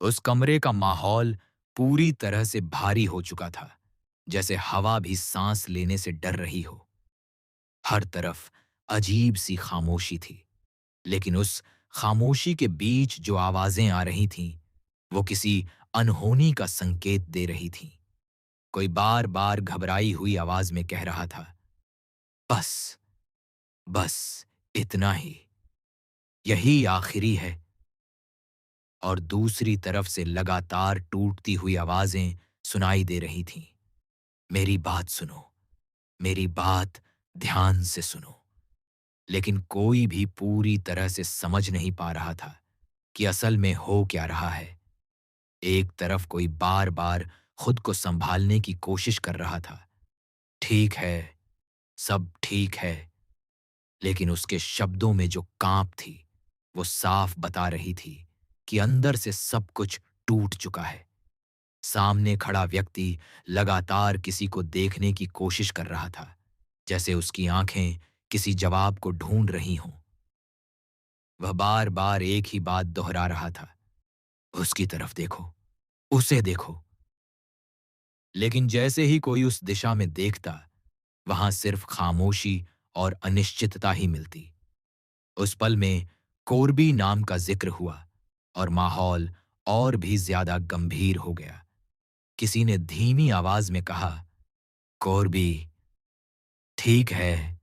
उस कमरे का माहौल पूरी तरह से भारी हो चुका था, जैसे हवा भी सांस लेने से डर रही हो। हर तरफ अजीब सी खामोशी थी, लेकिन उस खामोशी के बीच जो आवाजें आ रही थीं, वो किसी अनहोनी का संकेत दे रही थीं। कोई बार बार घबराई हुई आवाज में कह रहा था, बस, बस, इतना ही, यही आखिरी है। और दूसरी तरफ से लगातार टूटती हुई आवाजें सुनाई दे रही थीं। मेरी बात सुनो, मेरी बात ध्यान से सुनो। लेकिन कोई भी पूरी तरह से समझ नहीं पा रहा था कि असल में हो क्या रहा है। एक तरफ कोई बार बार खुद को संभालने की कोशिश कर रहा था, ठीक है, सब ठीक है, लेकिन उसके शब्दों में जो कांप थी, वो साफ बता रही थी कि अंदर से सब कुछ टूट चुका है। सामने खड़ा व्यक्ति लगातार किसी को देखने की कोशिश कर रहा था, जैसे उसकी आंखें किसी जवाब को ढूंढ रही हों। वह बार बार एक ही बात दोहरा रहा था, उसकी तरफ देखो, उसे देखो। लेकिन जैसे ही कोई उस दिशा में देखता, वहां सिर्फ खामोशी और अनिश्चितता ही मिलती। उस पल में कोरबी नाम का जिक्र हुआ और माहौल और भी ज्यादा गंभीर हो गया। किसी ने धीमी आवाज में कहा, कोरबी, ठीक है,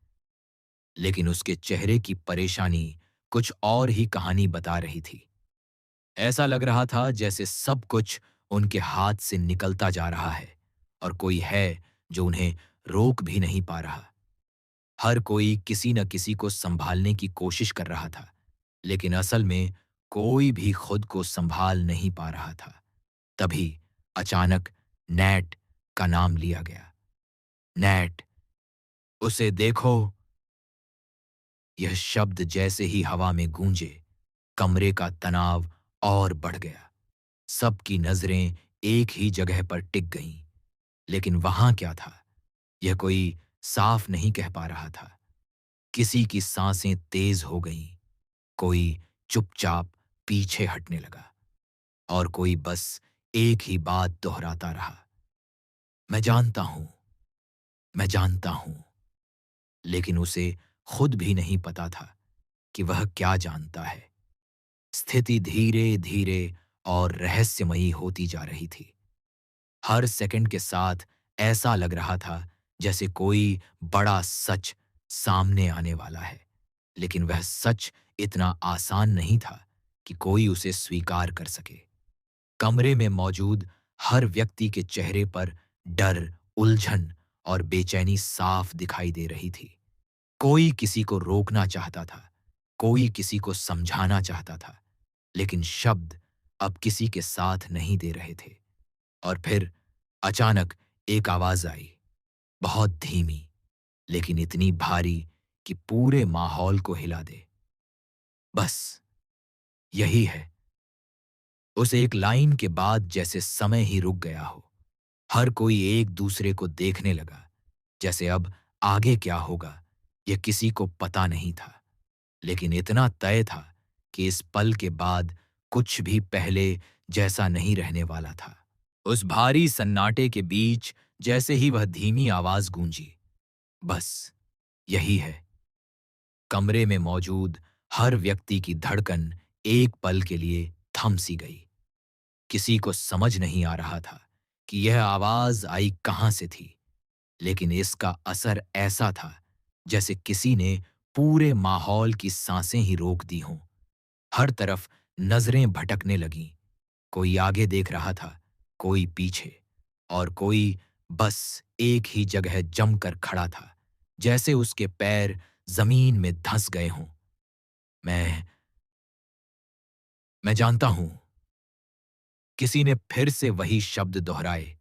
लेकिन उसके चेहरे की परेशानी कुछ और ही कहानी बता रही थी। ऐसा लग रहा था जैसे सब कुछ उनके हाथ से निकलता जा रहा है और कोई है जो उन्हें रोक भी नहीं पा रहा। हर कोई किसी न किसी को संभालने की कोशिश कर रहा था, लेकिन असल में कोई भी खुद को संभाल नहीं पा रहा था। तभी अचानक नैट का नाम लिया गया। नैट, उसे देखो। यह शब्द जैसे ही हवा में गूंजे, कमरे का तनाव और बढ़ गया। सबकी नजरें एक ही जगह पर टिक गईं, लेकिन वहां क्या था, यह कोई साफ नहीं कह पा रहा था। किसी की सांसें तेज हो गईं, कोई चुपचाप पीछे हटने लगा और कोई बस एक ही बात दोहराता रहा, मैं जानता हूं, मैं जानता हूं। लेकिन उसे खुद भी नहीं पता था कि वह क्या जानता है। स्थिति धीरे धीरे और रहस्यमयी होती जा रही थी। हर सेकंड के साथ ऐसा लग रहा था जैसे कोई बड़ा सच सामने आने वाला है, लेकिन वह सच इतना आसान नहीं था कि कोई उसे स्वीकार कर सके। कमरे में मौजूद हर व्यक्ति के चेहरे पर डर, उलझन और बेचैनी साफ दिखाई दे रही थी। कोई किसी को रोकना चाहता था, कोई किसी को समझाना चाहता था, लेकिन शब्द अब किसी के साथ नहीं दे रहे थे। और फिर अचानक एक आवाज आई, बहुत धीमी, लेकिन इतनी भारी कि पूरे माहौल को हिला दे। बस, यही है। उस एक लाइन के बाद जैसे समय ही रुक गया हो। हर कोई एक दूसरे को देखने लगा, जैसे अब आगे क्या होगा यह किसी को पता नहीं था। लेकिन इतना तय था कि इस पल के बाद कुछ भी पहले जैसा नहीं रहने वाला था। उस भारी सन्नाटे के बीच जैसे ही वह धीमी आवाज गूंजी, बस, यही है। कमरे में मौजूद हर व्यक्ति की धड़कन एक पल के लिए थम सी गई। किसी को समझ नहीं आ रहा था कि यह आवाज आई कहां से थी, लेकिन इसका असर ऐसा था जैसे किसी ने पूरे माहौल की सांसें ही रोक दी हों। हर तरफ नजरें भटकने लगीं। कोई आगे देख रहा था, कोई पीछे, और कोई बस एक ही जगह जमकर खड़ा था, जैसे उसके पैर जमीन में धंस गए हों। मैं मैं जानता हूं। किसी ने फिर से वही शब्द दोहराए,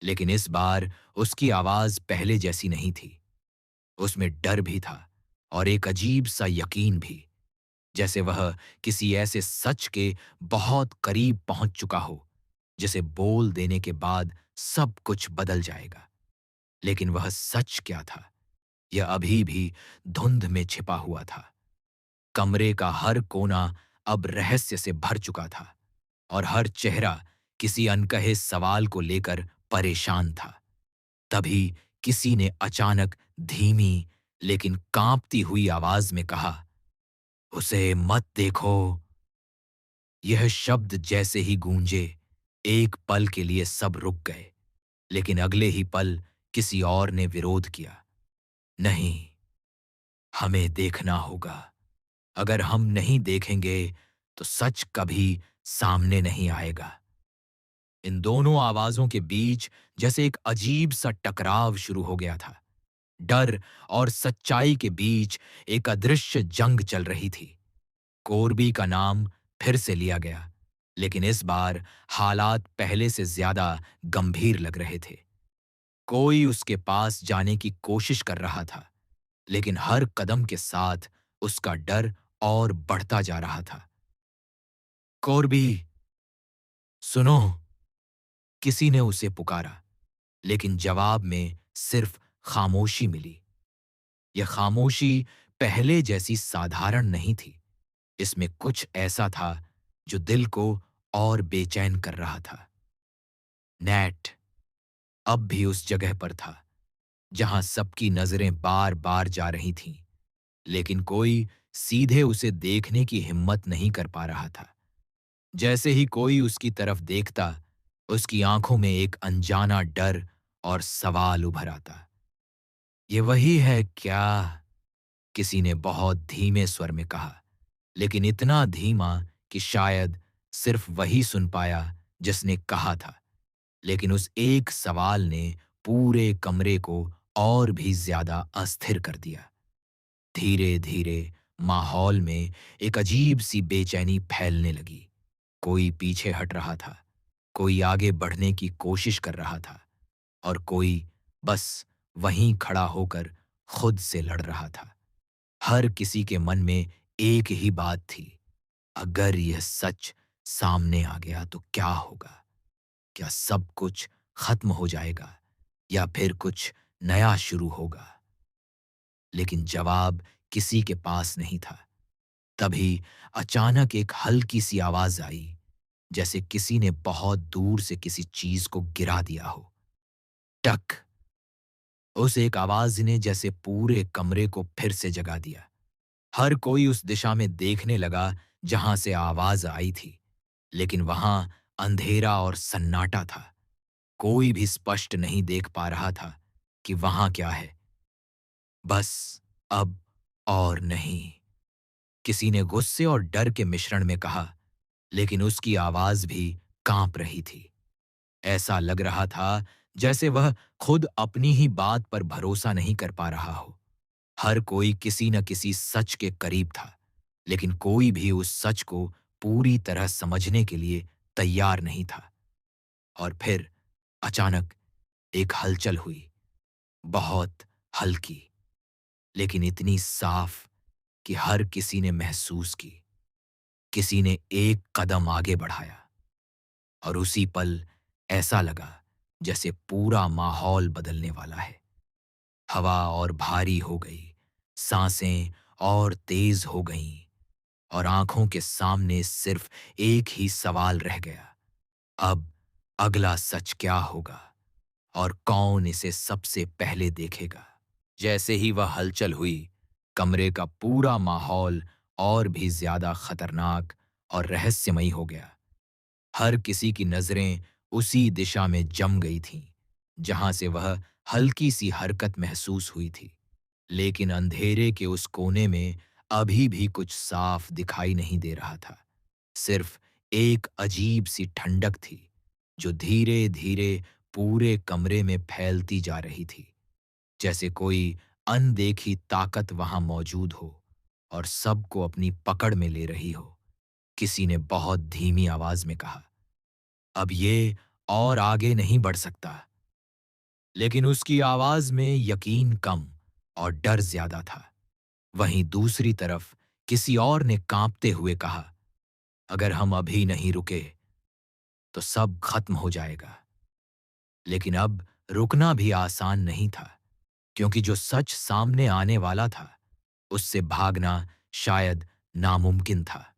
लेकिन इस बार उसकी आवाज पहले जैसी नहीं थी। उसमें डर भी था और एक अजीब सा यकीन भी, जैसे वह किसी ऐसे सच के बहुत करीब पहुंच चुका हो जिसे बोल देने के बाद सब कुछ बदल जाएगा। लेकिन वह सच क्या था, यह अभी भी धुंध में छिपा हुआ था। कमरे का हर कोना अब रहस्य से भर चुका था। और हर चेहरा किसी अनकहे सवाल को लेकर परेशान था। तभी किसी ने अचानक धीमी लेकिन कांपती हुई आवाज में कहा, "उसे मत देखो।" यह शब्द जैसे ही गूंजे, एक पल के लिए सब रुक गए, लेकिन अगले ही पल किसी और ने विरोध किया, "नहीं, हमें देखना होगा। अगर हम नहीं देखेंगे, तो सच कभी सामने नहीं आएगा।" इन दोनों आवाजों के बीच जैसे एक अजीब सा टकराव शुरू हो गया था। डर और सच्चाई के बीच एक अदृश्य जंग चल रही थी। कोरबी का नाम फिर से लिया गया, लेकिन इस बार हालात पहले से ज्यादा गंभीर लग रहे थे। कोई उसके पास जाने की कोशिश कर रहा था, लेकिन हर कदम के साथ उसका डर और बढ़ता जा रहा था। कोरबी, सुनो, किसी ने उसे पुकारा, लेकिन जवाब में सिर्फ खामोशी मिली। यह खामोशी पहले जैसी साधारण नहीं थी। इसमें कुछ ऐसा था जो दिल को और बेचैन कर रहा था। नैट अब भी उस जगह पर था जहां सबकी नजरें बार बार जा रही थीं, लेकिन कोई सीधे उसे देखने की हिम्मत नहीं कर पा रहा था। जैसे ही कोई उसकी तरफ देखता, उसकी आंखों में एक अनजाना डर और सवाल उभर आता। ये वही है क्या? किसी ने बहुत धीमे स्वर में कहा, लेकिन इतना धीमा कि शायद सिर्फ वही सुन पाया जिसने कहा था। लेकिन उस एक सवाल ने पूरे कमरे को और भी ज्यादा अस्थिर कर दिया। धीरे धीरे माहौल में एक अजीब सी बेचैनी फैलने लगी। कोई पीछे हट रहा था, कोई आगे बढ़ने की कोशिश कर रहा था, और कोई बस वहीं खड़ा होकर खुद से लड़ रहा था। हर किसी के मन में एक ही बात थी, अगर यह सच सामने आ गया तो क्या होगा? क्या सब कुछ खत्म हो जाएगा या फिर कुछ नया शुरू होगा? लेकिन जवाब किसी के पास नहीं था। तभी अचानक एक हल्की सी आवाज आई, जैसे किसी ने बहुत दूर से किसी चीज को गिरा दिया हो। टक! उस एक आवाज ने जैसे पूरे कमरे को फिर से जगा दिया। हर कोई उस दिशा में देखने लगा जहां से आवाज आई थी, लेकिन वहां अंधेरा और सन्नाटा था। कोई भी स्पष्ट नहीं देख पा रहा था कि वहां क्या है। बस अब और नहीं, किसी ने गुस्से और डर के मिश्रण में कहा, लेकिन उसकी आवाज भी कांप रही थी। ऐसा लग रहा था जैसे वह खुद अपनी ही बात पर भरोसा नहीं कर पा रहा हो। हर कोई किसी न किसी सच के करीब था, लेकिन कोई भी उस सच को पूरी तरह समझने के लिए तैयार नहीं था। और फिर अचानक एक हलचल हुई, बहुत हल्की, लेकिन इतनी साफ कि हर किसी ने महसूस की। किसी ने एक कदम आगे बढ़ाया, और उसी पल ऐसा लगा जैसे पूरा माहौल बदलने वाला है। हवा और भारी हो गई, सांसें और तेज हो गईं, और आंखों के सामने सिर्फ एक ही सवाल रह गया, अब अगला सच क्या होगा और कौन इसे सबसे पहले देखेगा? जैसे ही वह हलचल हुई, कमरे का पूरा माहौल और भी ज्यादा खतरनाक और रहस्यमयी हो गया। हर किसी की नजरें उसी दिशा में जम गई थीं, जहां से वह हल्की सी हरकत महसूस हुई थी। लेकिन अंधेरे के उस कोने में अभी भी कुछ साफ दिखाई नहीं दे रहा था। सिर्फ एक अजीब सी ठंडक थी, जो धीरे धीरे पूरे कमरे में फैलती जा रही थी, जैसे कोई अनदेखी ताकत वहां मौजूद हो और सबको अपनी पकड़ में ले रही हो। किसी ने बहुत धीमी आवाज में कहा, "अब ये और आगे नहीं बढ़ सकता।" लेकिन उसकी आवाज में यकीन कम और डर ज्यादा था। वहीं दूसरी तरफ किसी और ने कांपते हुए कहा, "अगर हम अभी नहीं रुके तो सब खत्म हो जाएगा।" लेकिन अब रुकना भी आसान नहीं था, क्योंकि जो सच सामने आने वाला था, उससे भागना शायद नामुमकिन था।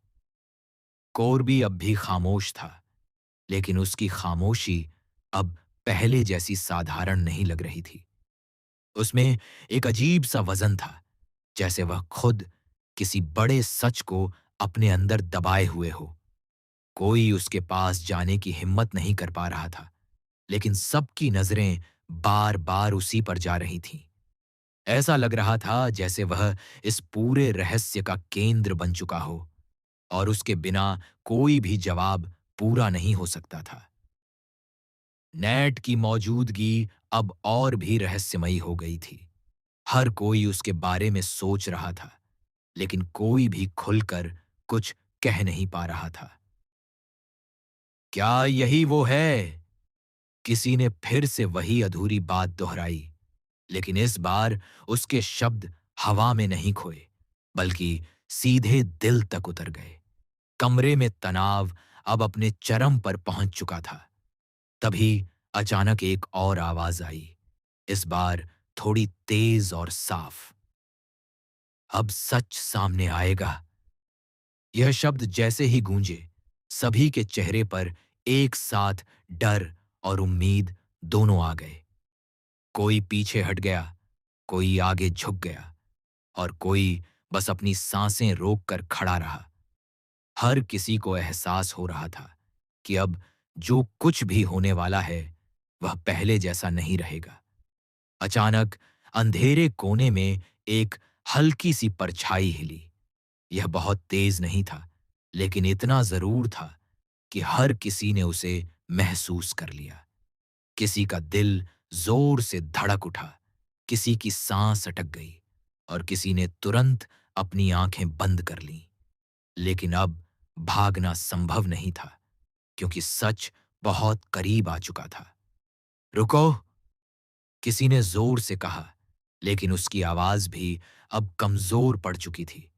कोरबी अब भी खामोश था, लेकिन उसकी खामोशी अब पहले जैसी साधारण नहीं लग रही थी। उसमें एक अजीब सा वजन था, जैसे वह खुद किसी बड़े सच को अपने अंदर दबाए हुए हो। कोई उसके पास जाने की हिम्मत नहीं कर पा रहा था, लेकिन सबकी नजरें बार बार उसी पर जा रही थीं। ऐसा लग रहा था जैसे वह इस पूरे रहस्य का केंद्र बन चुका हो और उसके बिना कोई भी जवाब पूरा नहीं हो सकता था। नैट की मौजूदगी अब और भी रहस्यमयी हो गई थी। हर कोई उसके बारे में सोच रहा था, लेकिन कोई भी खुलकर कुछ कह नहीं पा रहा था। क्या यही वो है? किसी ने फिर से वही अधूरी बात दोहराई, लेकिन इस बार उसके शब्द हवा में नहीं खोए, बल्कि सीधे दिल तक उतर गए। कमरे में तनाव अब अपने चरम पर पहुंच चुका था। तभी अचानक एक और आवाज आई, इस बार थोड़ी तेज और साफ। अब सच सामने आएगा। यह शब्द जैसे ही गूंजे, सभी के चेहरे पर एक साथ डर और उम्मीद दोनों आ गए। कोई पीछे हट गया, कोई आगे झुक गया और कोई बस अपनी सांसें रोककर खड़ा रहा। हर किसी को एहसास हो रहा था कि अब जो कुछ भी होने वाला है, वह पहले जैसा नहीं रहेगा। अचानक अंधेरे कोने में एक हल्की सी परछाई हिली। यह बहुत तेज नहीं था, लेकिन इतना जरूर था कि हर किसी ने उसे महसूस कर लिया। किसी का दिल जोर से धड़क उठा, किसी की सांस अटक गई और किसी ने तुरंत अपनी आंखें बंद कर लीं। लेकिन अब भागना संभव नहीं था, क्योंकि सच बहुत करीब आ चुका था। रुको! किसी ने जोर से कहा, लेकिन उसकी आवाज भी अब कमजोर पड़ चुकी थी।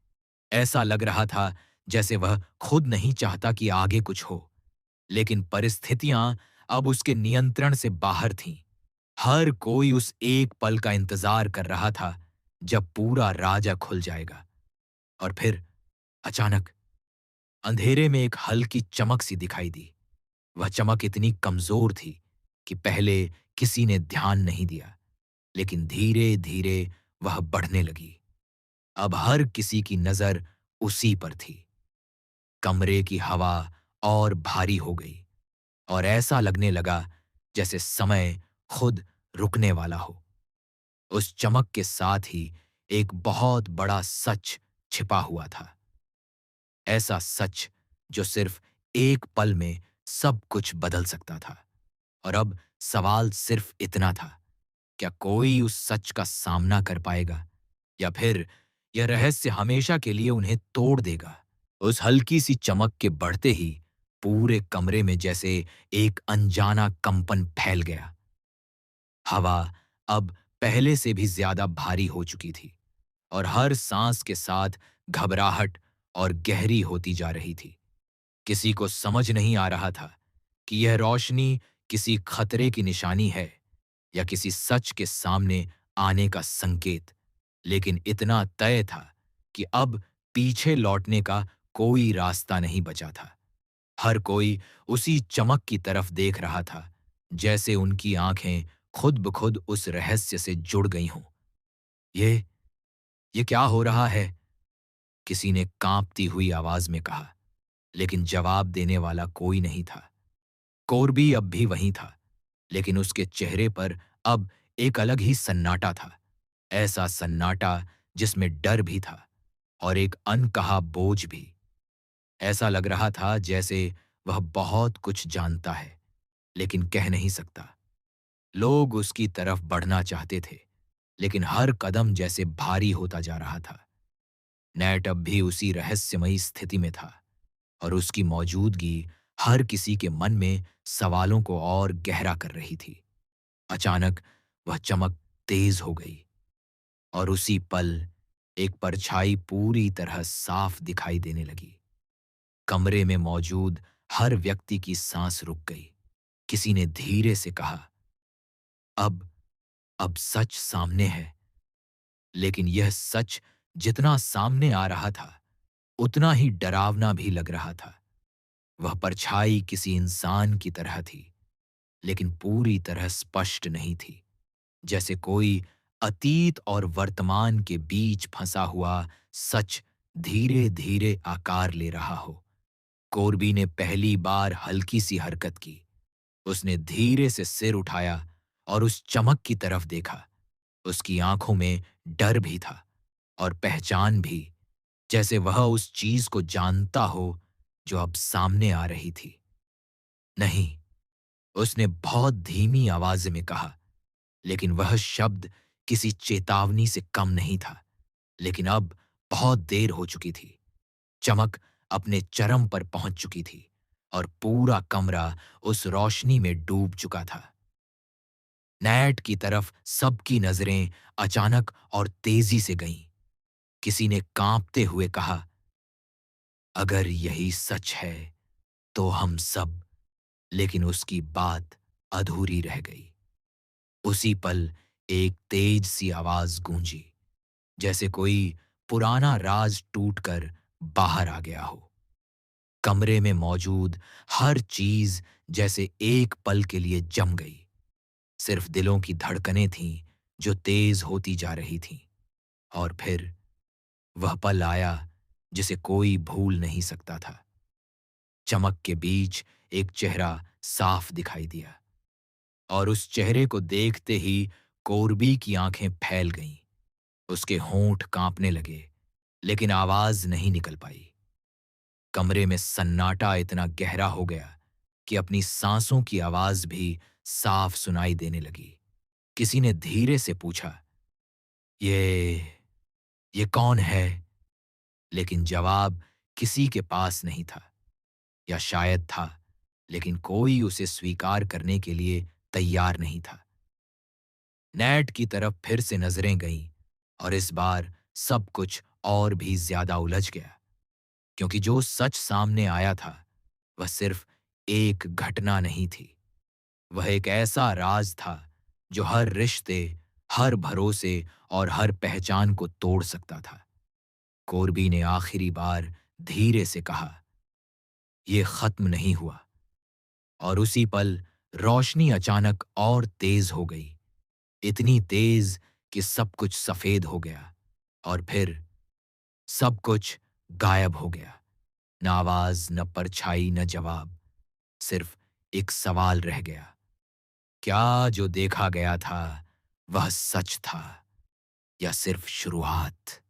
ऐसा लग रहा था जैसे वह खुद नहीं चाहता कि आगे कुछ हो, लेकिन परिस्थितियां अब उसके नियंत्रण से बाहर थीं। हर कोई उस एक पल का इंतजार कर रहा था जब पूरा राजा खुल जाएगा। और फिर अचानक अंधेरे में एक हल्की चमक सी दिखाई दी। वह चमक इतनी कमजोर थी कि पहले किसी ने ध्यान नहीं दिया, लेकिन धीरे धीरे वह बढ़ने लगी। अब हर किसी की नजर उसी पर थी। कमरे की हवा और भारी हो गई और ऐसा लगने लगा जैसे समय खुद रुकने वाला हो। उस चमक के साथ ही एक बहुत बड़ा सच छिपा हुआ था। ऐसा सच जो सिर्फ एक पल में सब कुछ बदल सकता था। और अब सवाल सिर्फ इतना था, क्या कोई उस सच का सामना कर पाएगा, या फिर यह रहस्य हमेशा के लिए उन्हें तोड़ देगा? उस हल्की सी चमक के बढ़ते ही पूरे कमरे में जैसे एक अनजाना कंपन फैल गया। हवा अब पहले से भी ज्यादा भारी हो चुकी थी और हर सांस के साथ घबराहट और गहरी होती जा रही थी। किसी को समझ नहीं आ रहा था कि यह रोशनी किसी खतरे की निशानी है या किसी सच के सामने आने का संकेत। लेकिन इतना तय था कि अब पीछे लौटने का कोई रास्ता नहीं बचा था। हर कोई उसी चमक की तरफ देख रहा था, जैसे उनकी आंखें खुद ब खुद उस रहस्य से जुड़ गई हों। ये ये क्या हो रहा है? किसी ने कांपती हुई आवाज में कहा, लेकिन जवाब देने वाला कोई नहीं था। कोरबी अब भी वहीं था, लेकिन उसके चेहरे पर अब एक अलग ही सन्नाटा था। ऐसा सन्नाटा जिसमें डर भी था और एक अनकहा बोझ भी। ऐसा लग रहा था जैसे वह बहुत कुछ जानता है, लेकिन कह नहीं सकता। लोग उसकी तरफ बढ़ना चाहते थे, लेकिन हर कदम जैसे भारी होता जा रहा था। नैट अब भी उसी रहस्यमयी स्थिति में था और उसकी मौजूदगी हर किसी के मन में सवालों को और गहरा कर रही थी। अचानक वह चमक तेज हो गई और उसी पल एक परछाई पूरी तरह साफ दिखाई देने लगी। कमरे में मौजूद हर व्यक्ति की सांस रुक गई। किसी ने धीरे से कहा, अब अब सच सामने है। लेकिन यह सच जितना सामने आ रहा था, उतना ही डरावना भी लग रहा था। वह परछाई किसी इंसान की तरह थी, लेकिन पूरी तरह स्पष्ट नहीं थी, जैसे कोई अतीत और वर्तमान के बीच फंसा हुआ सच धीरे धीरे आकार ले रहा हो। कोरबी ने पहली बार हल्की सी हरकत की। उसने धीरे से सिर उठाया और उस चमक की तरफ देखा। उसकी आंखों में डर भी था और पहचान भी, जैसे वह उस चीज को जानता हो जो अब सामने आ रही थी। नहीं, उसने बहुत धीमी आवाज में कहा, लेकिन वह शब्द किसी चेतावनी से कम नहीं था। लेकिन अब बहुत देर हो चुकी थी। चमक अपने चरम पर पहुंच चुकी थी और पूरा कमरा उस रोशनी में डूब चुका था। नैट की तरफ सबकी नजरें अचानक और तेजी से गईं। किसी ने कांपते हुए कहा, अगर यही सच है तो हम सब। लेकिन उसकी बात अधूरी रह गई। उसी पल एक तेज सी आवाज गूंजी, जैसे कोई पुराना राज टूटकर बाहर आ गया हो। कमरे में मौजूद हर चीज जैसे एक पल के लिए जम गई। सिर्फ दिलों की धड़कनें थीं जो तेज होती जा रही थीं। और फिर वह पल आया जिसे कोई भूल नहीं सकता था। चमक के बीच एक चेहरा साफ दिखाई दिया, और उस चेहरे को देखते ही कोरबी की आंखें फैल गईं। उसके होंठ कांपने लगे, लेकिन आवाज नहीं निकल पाई। कमरे में सन्नाटा इतना गहरा हो गया कि अपनी सांसों की आवाज भी साफ सुनाई देने लगी। किसी ने धीरे से पूछा, ये ये कौन है? लेकिन जवाब किसी के पास नहीं था, या शायद था, लेकिन कोई उसे स्वीकार करने के लिए तैयार नहीं था। नैट की तरफ फिर से नजरें गईं, और इस बार सब कुछ और भी ज्यादा उलझ गया, क्योंकि जो सच सामने आया था वह सिर्फ एक घटना नहीं थी। वह एक ऐसा राज था जो हर रिश्ते, हर भरोसे और हर पहचान को तोड़ सकता था। कोरबी ने आखिरी बार धीरे से कहा, यह खत्म नहीं हुआ। और उसी पल रोशनी अचानक और तेज हो गई, इतनी तेज कि सब कुछ सफेद हो गया, और फिर सब कुछ गायब हो गया। न आवाज, न परछाई, न जवाब। सिर्फ एक सवाल रह गया, क्या जो देखा गया था वह सच था, या सिर्फ शुरुआत?